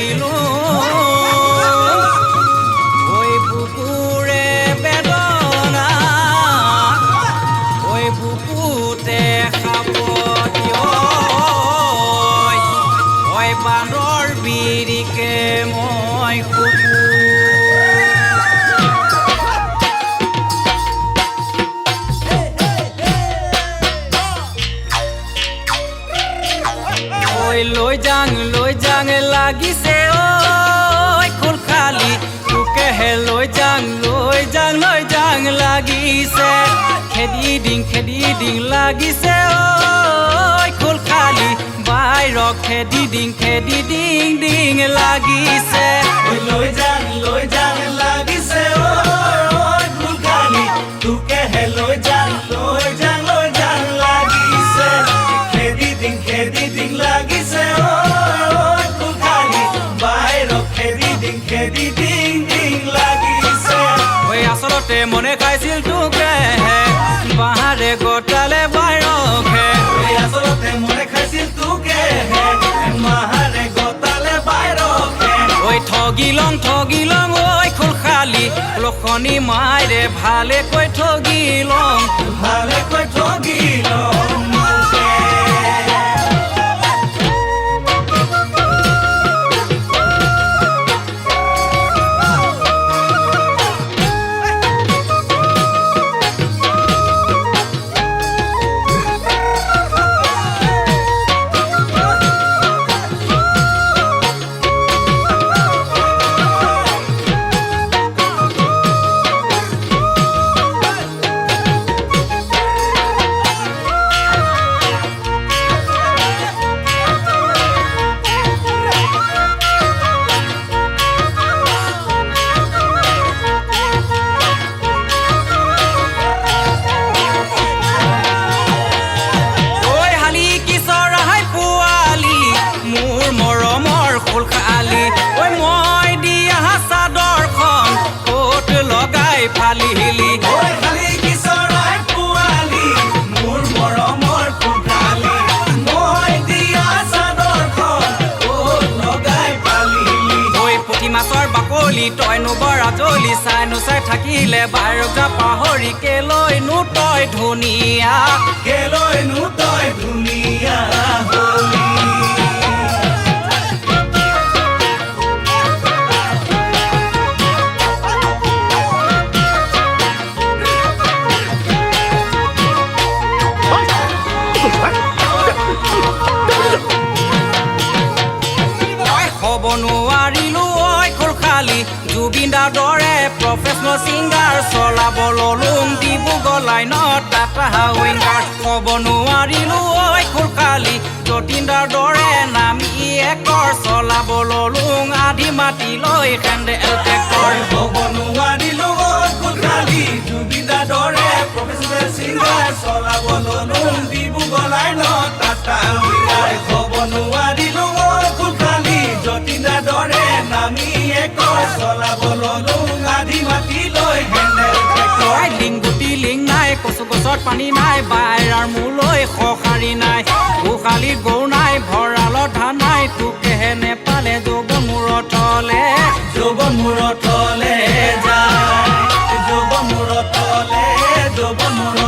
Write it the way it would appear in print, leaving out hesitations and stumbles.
এৰিলো ঐ বুকুৰে বেদনা ঐ বুকুতে সাপতি ঐ বান্দৰ বিৰিকে মই লৈ যাং লাগিছে ঐ খোল খালি তোকেহে লৈ যাং লাগিছে খেদি দিং লাগিছে ঐ খোল খালি বাইৰ খেদি দিং লাগিছে লৈ যাং লাগিছে ঐ খোল খালি তোকেহে লৈ যাং লাগিছে খেদি দিং লাগিছে আচলতে মনে খাইছিল তোকে বাহাৰে গটালে বাইৰখে আচলতে মনে খাইছিল তোকে মাহাৰে গটালে বাইৰখে ঐ ঠগিলং ঐ খোল খালি লখনি মাইৰে ভালেকৈ ঠগিলং ফালি হিলি খালি কিশোৰাই পোৱালি মোৰ মৰমৰ ফুটালি মই দিয়া চাদৰখন লগাই ফালিলি ঐ পুঠি মাছৰ বাকলি তইনো বৰ আজলি চাই থাকিলে বাৰজা পাহৰি কেলৈনো তই ধুনীয়া হলি নোৱাৰিলো ঐ খোল খালি জুবিনদাৰ দৰে প্ৰফেচনেল ছিংগাৰ চলাব ললোং ডিব্ৰুগড় লাইনত টাটা উইংগাৰ ক'ব নোৱাৰিলো ঐ খোল খালি যতীন্দাৰ দৰে নামি একৰ চলাব ললোং আধি মাটি লৈ হেণ্ডেল ট্ৰেক্টৰ ক'ব নোৱাৰিলো ঐ খোল খালি জুবিনদাৰ দৰে প্ৰফেচনেল ছিংগাৰ চলাব ললোং ডিব্ৰুগড় লাইনত টাটা উইংগাৰ ক'ব নোৱাৰিলো ঐ খোল খালি যতীন্দাৰ দৰে নামি একৰ চলাব ললোং আধি মাটি লৈ হেণ্ডেল ট্ৰেক্টৰ লিংগুটি লিং নাই কচু গছত পানী নাই বাইৰাৰ মোলৈ সঁহাৰি নাই গোহালিত গৰু নাই ভঁৰালত ধান নাই তোকেহে নেপালে যৌৱন মূৰতলে যায় যৌৱন মূৰতলে